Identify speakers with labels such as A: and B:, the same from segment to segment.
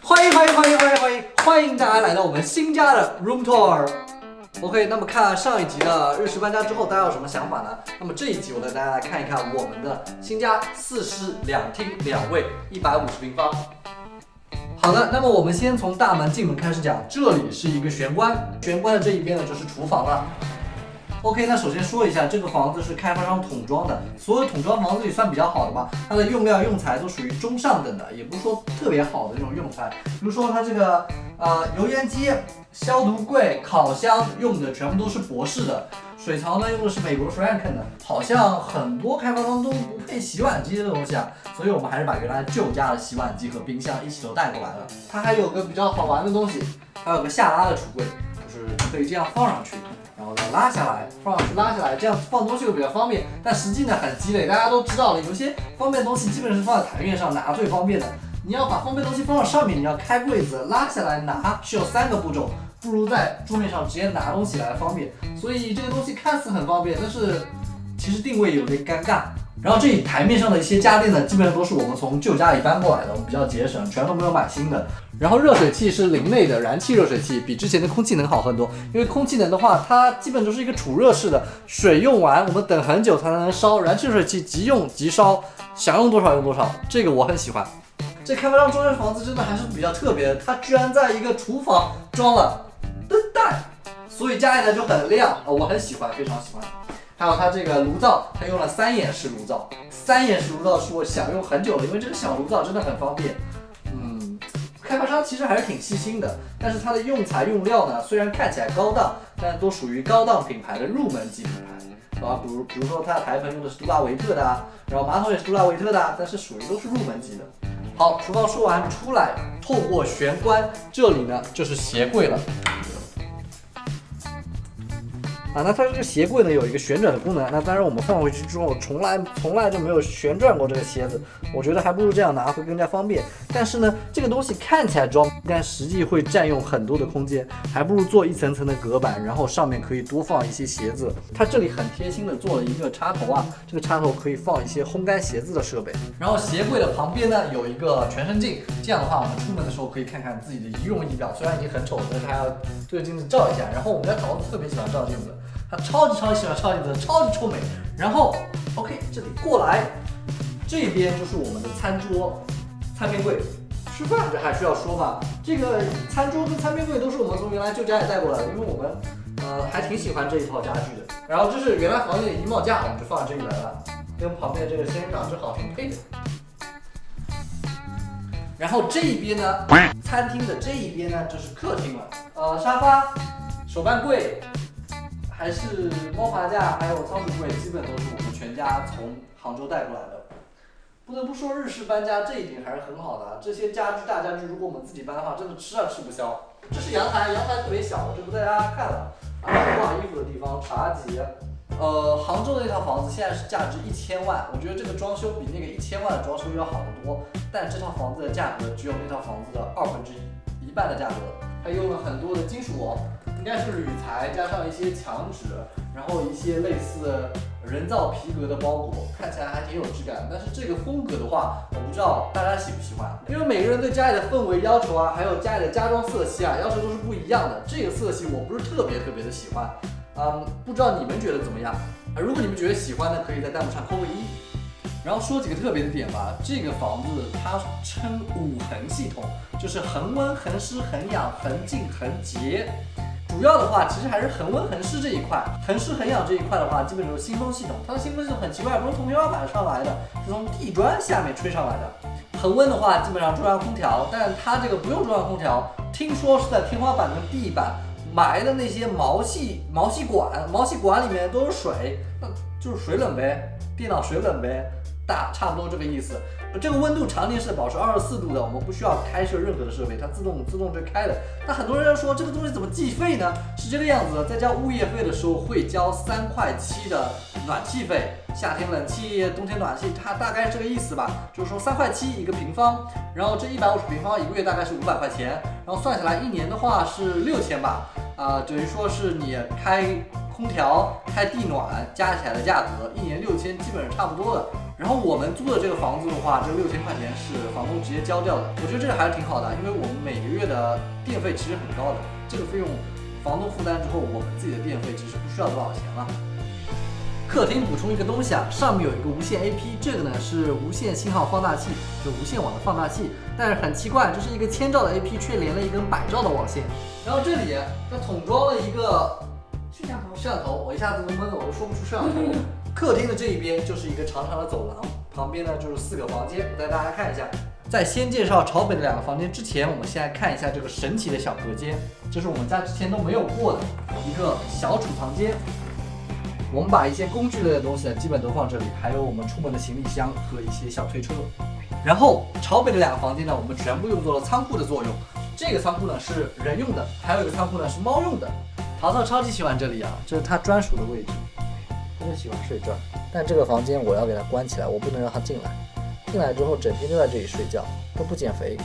A: 欢迎大家来到我们新家的 Room Tour。OK， 那么看上一集的日式搬家之后，大家有什么想法呢？那么这一集我带大家来看一看我们的新家4室2厅2卫，150平方。好的，那么我们先从大门进门开始讲，这里是一个玄关，玄关的这一边呢就是厨房了。OK， 那首先说一下，这个房子是开发商桶装的，所有桶装房子里算比较好的吧，它的用料用材都属于中上等的，也不是说特别好的那种用材。比如说它这个油烟机、消毒柜、烤箱用的全部都是博士的，水槽呢用的是美国 Franken 的，好像很多开发商都不配洗碗机的东西啊，所以我们还是把原来旧家的洗碗机和冰箱一起都带过来了。它还有个比较好玩的东西，还有个下拉的橱柜，就是可以这样放上去。然后呢，拉下来，放上去，拉下来，这样放东西会比较方便。但实际呢很鸡肋，大家都知道了，有些方便的东西基本上是放在台面上拿最方便的。你要把方便的东西放到上面，你要开柜子拉下来拿，需要3个步骤，不如在桌面上直接拿东西来方便。所以这个东西看似很方便，但是其实定位有点尴尬。然后这里台面上的一些家电呢，基本上都是我们从旧家里搬过来的，我们比较节省，全都没有买新的。然后热水器是林内的燃气热水器，比之前的空气能好很多。因为空气能的话，它基本就是一个储热式的，水用完我们等很久才能烧，燃气热水器即用即烧，想用多少用多少，这个我很喜欢。这开发商装修房子真的还是比较特别的，它居然在一个厨房装了灯带，所以家里呢就很亮，我很喜欢，非常喜欢。还有它这个炉灶，它用了3眼式炉灶，3眼式炉灶是我想用很久了，因为这个小炉灶真的很方便。开发商其实还是挺细心的，但是它的用材用料呢，虽然看起来高档，但都属于高档品牌的入门级品牌。比如说它的台盆用的是杜拉维特的然后马桶也是杜拉维特的但是属于都是入门级的。好，厨房说完出来，透过玄关，这里呢就是鞋柜了。那它这个鞋柜呢有一个旋转的功能，那当然我们放回去之后，从来就没有旋转过这个鞋子，我觉得还不如这样拿会更加方便。但是呢，这个东西看起来装，但实际会占用很多的空间，还不如做一层层的隔板，然后上面可以多放一些鞋子。它这里很贴心的做了一个插头这个插头可以放一些烘干鞋子的设备。然后鞋柜的旁边呢有一个全身镜，这样的话我们出门的时候可以看看自己的仪容仪表，虽然已经很丑了，但是还要对着镜子照一下。然后我们家桃子特别喜欢照镜子。他超级喜欢超级臭美。然后 OK， 这里过来，这边就是我们的餐桌、餐边柜。吃饭这还需要说吧？这个餐桌跟餐边柜都是我们从原来旧家里带过来的，因为我们还挺喜欢这一套家具的。然后这是原来房间的衣帽架，我们就放在这里来了，跟旁边这个仙人掌正好挺配的。然后这一边呢，餐厅的这一边呢就是客厅了，沙发、手办柜。还是猫爬架，还有仓储柜，基本都是我们全家从杭州带过来的。不得不说，日式搬家这一点还是很好的。这些家具大家具，如果我们自己搬的话，真的吃不消。这是阳台，阳台特别小，就不带大家看了。还有挂衣服的地方，茶几。杭州的那套房子现在是价值1000万，我觉得这个装修比那个1000万的装修要好得多。但这套房子的价格只有那套房子的1/2，一半的价格。它用了很多的金属网。应该是铝材加上一些墙纸，然后一些类似人造皮革的包裹，看起来还挺有质感。但是这个风格的话，我不知道大家喜不喜欢，因为每个人对家里的氛围要求还有家里的家装色系要求都是不一样的。这个色系我不是特别的喜欢，不知道你们觉得怎么样？如果你们觉得喜欢的，可以在弹幕上扣个1。然后说几个特别的点吧，这个房子它称5恒系统，就是恒温、恒湿、恒氧、恒静、恒洁。主要的话其实还是恒温恒湿这一块，恒湿恒氧这一块的话，基本就是新风系统。它的新风系统很奇怪，不是从天花板上来的，是从地砖下面吹上来的。恒温的话，基本上中央空调，但它这个不用中央空调，听说是在天花板跟地板埋的那些毛细管里面都是水，那就是水冷呗，电脑水冷呗，差不多这个意思。这个温度常年是保持24度的，我们不需要开设任何的设备，它自动就开了。那很多人说这个东西怎么计费呢？是这个样子的，在交物业费的时候会交3.7块的暖气费，夏天冷气，冬天暖气，它大概是这个意思吧。就是说3.7块一个平方，然后这150平方一个月大概是500块钱，然后算下来一年的话是6000吧，等于说是你开空调、开地暖加起来的价格，一年6000基本上差不多的。然后我们租的这个房子的话，这6000块钱是房东直接交掉的，我觉得这个还是挺好的，因为我们每个月的电费其实很高的，这个费用房东负担之后，我们自己的电费其实不需要多少钱了。客厅补充一个东西啊，上面有一个无线 AP， 这个呢是无线信号放大器，就无线网的放大器。但是很奇怪，这是一个1000兆的 AP， 却连了一根100兆的网线。然后这里它统装了一个摄像头，我一下子都懵了，我都说不出摄像头。客厅的这一边就是一个长长的走廊，旁边呢就是4个房间，我带大家看一下。在先介绍朝北的2个房间之前，我们先来看一下这个神奇的小隔间，这是我们家之前都没有过的一个小储藏间。我们把一些工具类的东西呢，基本都放这里，还有我们出门的行李箱和一些小推车。然后朝北的2个房间呢，我们全部用作了仓库的作用。这个仓库呢是人用的，还有一个仓库呢是猫用的。淘淘超级喜欢这里啊，这是他专属的位置，他就喜欢睡这儿。但这个房间我要给它关起来，我不能让它进来。进来之后整天就在这里睡觉，都不减肥。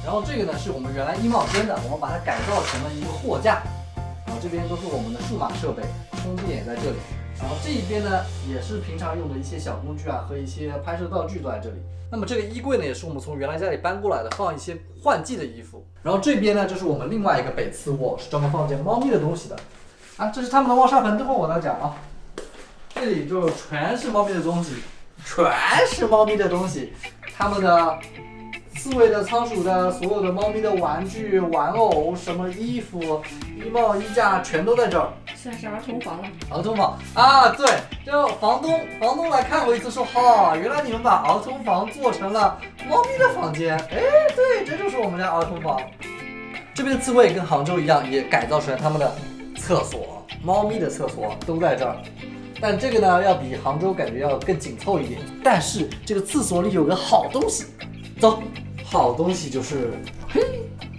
A: 然后这个呢是我们原来衣帽间的，我们把它改造成了一个货架。然后这边都是我们的数码设备，充电也在这里。然后这一边呢也是平常用的一些小工具啊和一些拍摄道具都在这里。那么这个衣柜呢也是我们从原来家里搬过来的，放一些换季的衣服。然后这边呢就是我们另外一个北次卧，是专门放一件猫咪的东西的。啊，这是他们的猫砂盆，等会我来讲啊。这里就全是猫咪的东西，他们的刺猬的、仓鼠的、所有的猫咪的玩具、玩偶、什么衣服、衣帽、衣架，全都在这儿。
B: 算是儿童房了。
A: 儿童房啊，对，就房东来看过一次，说哈，原来你们把儿童房做成了猫咪的房间。哎，对，这就是我们家儿童房。这边的刺猬跟杭州一样，也改造成了他们的厕所，猫咪的厕所都在这儿。但这个呢，要比杭州感觉要更紧凑一点。但是这个厕所里有个好东西，走，好东西就是，嘿，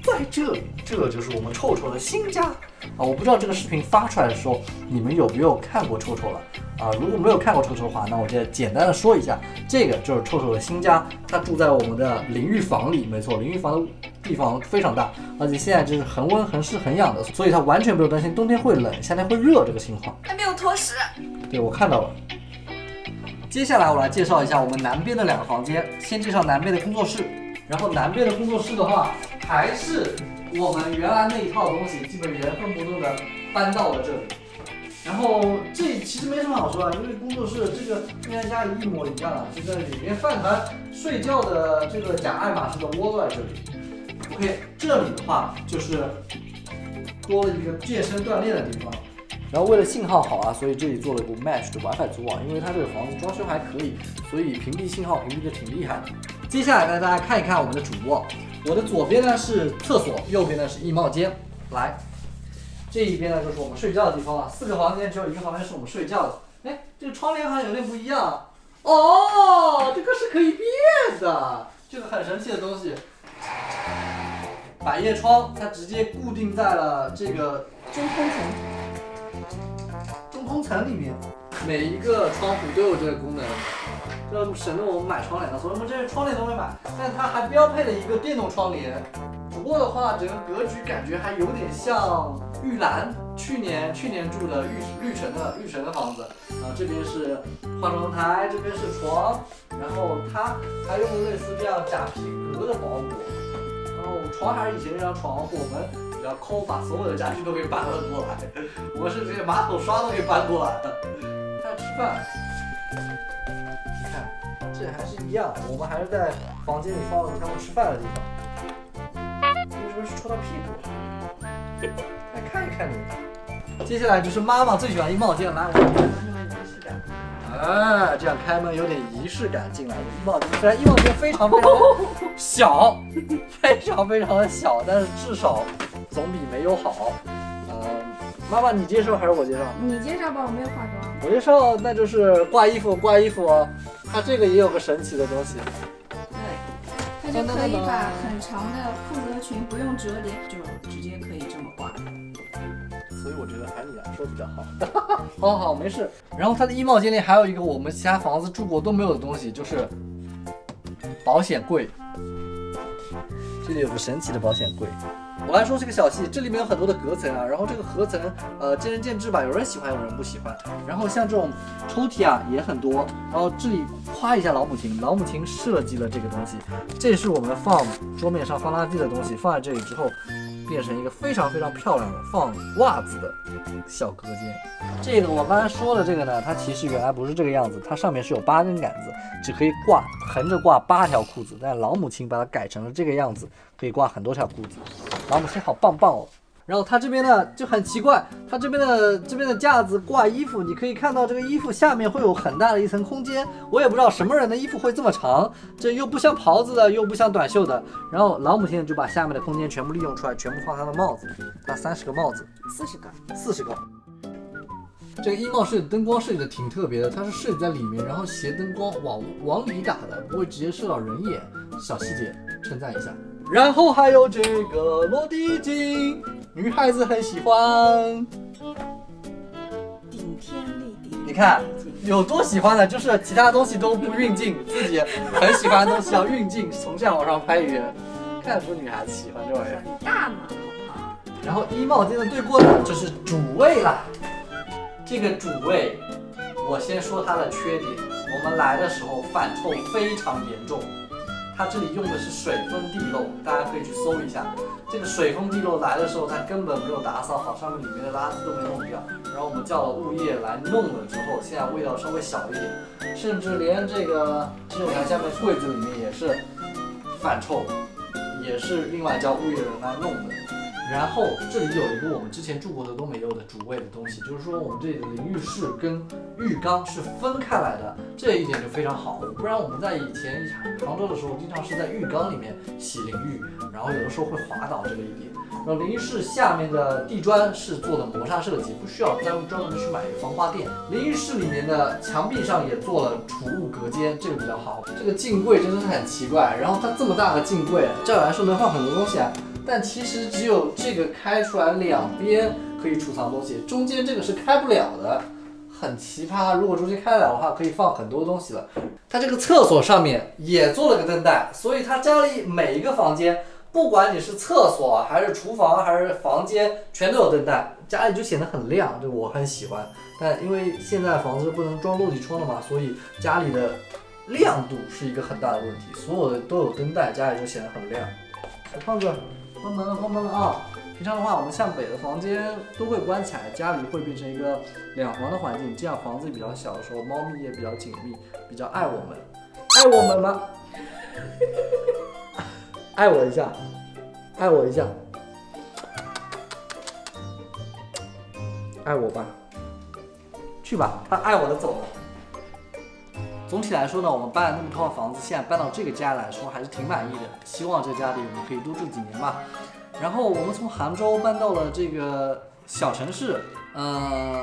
A: 在这里，这就是我们臭臭的新家啊！我不知道这个视频发出来的时候，你们有没有看过臭臭了啊？如果没有看过臭臭的话，那我就简单的说一下，这个就是臭臭的新家，他住在我们的淋浴房里，没错，淋浴房的地方非常大，而且现在就是恒温、恒湿、恒养的，所以他完全不用担心冬天会冷、夏天会热这个情况。
B: 还没有拖屎。
A: 对，我看到了。接下来我来介绍一下我们南边的2个房间，先介绍南边的工作室。然后南边的工作室的话，还是我们原来那一套东西，基本原封不动的搬到了这里。然后这其实没什么好说的，因为工作室这个跟家里一模一样，就在里面饭团睡觉的这个假爱马仕的窝都在这里。OK， 这里的话就是多了一个健身锻炼的地方。然后为了信号好啊，所以这里做了一个 Mesh 的 WiFi 组网，因为它这个房子装修还可以，所以屏蔽信号屏蔽的挺厉害的。接下来带大家看一看我们的主卧，我的左边呢是厕所，右边呢是衣帽间。来，这一边呢就是我们睡觉的地方了。4个房间只有1个房间是我们睡觉的。哎，这个窗帘好像有点不一样。哦，这个是可以变的，这个很神奇的东西。百叶窗，它直接固定在了这个中空层里面，每一个窗户都有这个功能，这省得我们买窗帘了，所以我们这些窗帘都会买。但它还标配了一个电动窗帘。主卧的话，整个格局感觉还有点像玉兰去年住的绿城的房子。这边是化妆台，这边是床，然后它还用类似这样假皮革的包裹。然后床还是以前那张床，我们比较抠，把所有的家具都给搬了过来。我们是直接马桶刷都给搬过来了。看吃饭，你看这还是一样，我们还是在房间里放了他们吃饭的地方。为什么是戳到屁股？来看一看你。接下来就是妈妈最喜欢衣帽间，来，我们给它用仪式感。哎，这样开门有点仪式感进来的衣帽间。虽然衣帽间非常的小，非常的小，但是至少总比没有好。妈妈你介绍还是我介绍？
B: 你介绍吧，我没有化妆。
A: 我介绍，那就是挂衣服哦。它这个也有个神奇的东西。
B: 对，它就可以把很长的复合裙不用折叠，就直接可以这么挂。
A: 所以我觉得还是你来说比较好。好，没事。然后它的衣帽间里还有一个我们其他房子住过都没有的东西，就是保险柜。这里有个神奇的保险柜，我来说这个小细，这里面有很多的隔层啊，然后这个隔层见仁见智吧，有人喜欢，有人不喜欢。然后像这种抽屉啊也很多，然后这里夸一下老母亲，老母亲设计了这个东西，这是我们放桌面上放垃圾的东西，放在这里之后，变成一个非常非常漂亮的放袜子的小隔间。这个我刚才说的这个呢，它其实原来不是这个样子，它上面是有8根杆子，只可以横着挂8条裤子，但老母亲把它改成了这个样子，可以挂很多条裤子。老母亲好棒棒哦。然后它这边呢就很奇怪，它这边的架子挂衣服，你可以看到这个衣服下面会有很大的一层空间，我也不知道什么人的衣服会这么长，这又不像袍子的，又不像短袖的。然后老母亲就把下面的空间全部利用出来，全部放她的帽子，她30个帽子，40个。这个衣帽设计灯光设计的挺特别的，它是设计在里面，然后斜灯光往里打的，不会直接射到人眼，小细节称赞一下。然后还有这个落地镜，女孩子很喜欢。
B: 顶天立地，
A: 你看有多喜欢呢？就是其他东西都不运镜，自己很喜欢的东西要运镜，从下往上拍一遍，看得出女孩子喜欢这玩意儿。
B: 你大嘛，好不好？
A: 然后衣帽间的对过呢，就是主卫啦。这个主卫，我先说它的缺点。我们来的时候反臭非常严重，它这里用的是水封地漏，大家可以去搜一下。这个水封地漏来的时候，它根本没有打扫好，上面里面的垃圾都没弄掉。然后我们叫了物业来弄了之后，现在味道稍微小一点，甚至连这个洗手台下面柜子里面也是反臭，也是另外叫物业人来弄的。然后这里有一个我们之前住过的都没有的主卫的东西，就是说我们这里的淋浴室跟浴缸是分开来的，这一点就非常好。不然我们在以前杭州的时候，经常是在浴缸里面洗淋浴，然后有的时候会滑倒这个一点。然后淋浴室下面的地砖是做的磨砂设计，不需要专门的去买一个防滑垫。淋浴室里面的墙壁上也做了储物隔间，这个比较好。这个镜柜真的是很奇怪，然后它这么大的镜柜，照理来说能放很多东西啊。但其实只有这个开出来两边可以储藏东西，中间这个是开不了的，很奇葩。如果中间开得了的话，可以放很多东西了。它这个厕所上面也做了个灯带，所以它家里每一个房间，不管你是厕所还是厨房还是房间，全都有灯带，家里就显得很亮，这个我很喜欢。但因为现在房子不能装落地窗了嘛，所以家里的亮度是一个很大的问题，所有的都有灯带，家里就显得很亮。小胖子。关门了啊！平常的话，我们向北的房间都会关起来，家里会变成一个2房的环境，这样房子比较小的时候，猫咪也比较紧密，比较爱我们。爱我们吗？爱我一下，爱我一下，爱我吧，去吧，他爱我的走了。总体来说呢，我们搬了那么套房子，现在搬到这个家来说还是挺满意的。希望这家里我们可以多住几年吧。然后我们从杭州搬到了这个小城市，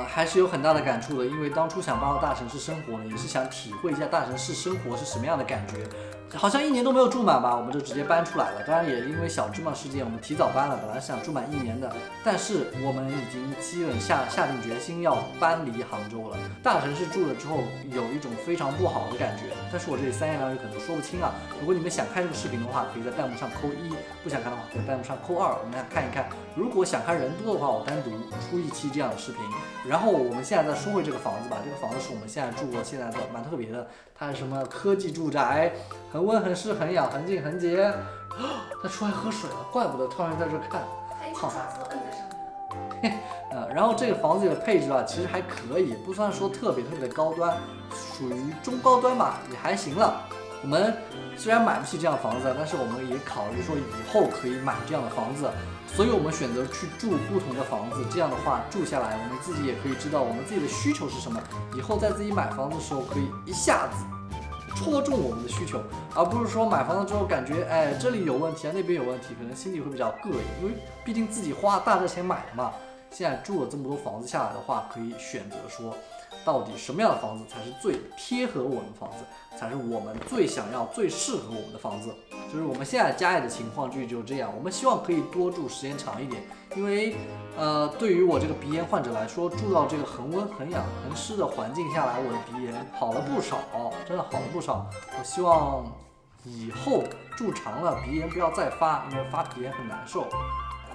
A: 还是有很大的感触的。因为当初想搬到大城市生活呢，也是想体会一下大城市生活是什么样的感觉。好像1年都没有住满吧，我们就直接搬出来了。当然也因为小芝麻事件，我们提早搬了，本来想住满1年的，但是我们已经基本下定决心要搬离杭州了。大城市住了之后，有一种非常不好的感觉，但是我这里3言2语可能说不清啊。如果你们想看这个视频的话，可以在弹幕上扣1；不想看的话，可以在弹幕上扣2。我们来看一看，如果想看人多的话，我单独出一期这样的视频。然后我们现在再说回这个房子吧，这个房子是我们现在住过现在的蛮特别的，它是什么科技住宅，很温很湿很养很静很洁。它出来喝水了，怪不得突然在这看。好，然后这个房子里的配置啊，其实还可以，不算说特别的高端，属于中高端吧，也还行了。我们虽然买不起这样的房子，但是我们也考虑说以后可以买这样的房子，所以我们选择去住不同的房子。这样的话住下来，我们自己也可以知道我们自己的需求是什么，以后在自己买房子的时候可以一下子戳中我们的需求，而不是说买房子之后感觉这里有问题啊，那边有问题，可能心里会比较膈应，因为毕竟自己花大价钱买的嘛。现在住了这么多房子下来的话，可以选择说到底什么样的房子才是最贴合我们的房子，才是我们最想要最适合我们的房子。就是我们现在家里的情况就这样，我们希望可以多住时间长一点，因为对于我这个鼻炎患者来说，住到这个恒温恒养恒湿的环境下来，我的鼻炎好了不少，真的好了不少。我希望以后住长了鼻炎不要再发，因为发鼻炎很难受。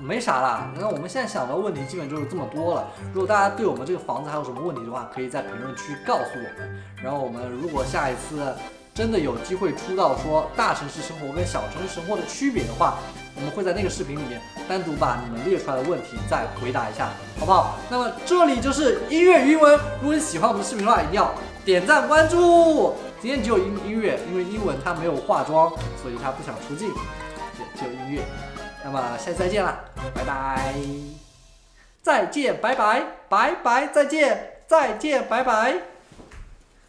A: 没啥啦。那我们现在想的问题基本就是这么多了。如果大家对我们这个房子还有什么问题的话，可以在评论区告诉我们。然后我们如果下一次真的有机会出到说大城市生活跟小城市生活的区别的话，我们会在那个视频里面单独把你们列出来的问题再回答一下，好不好？那么这里就是音乐语音文，如果你喜欢我们的视频的话，一定要点赞关注。今天只有音乐，因为英文它没有化妆，所以它不想出镜，只有音乐。那么下次再见啦，拜拜！再见，拜拜，拜拜，再见，再见，拜拜。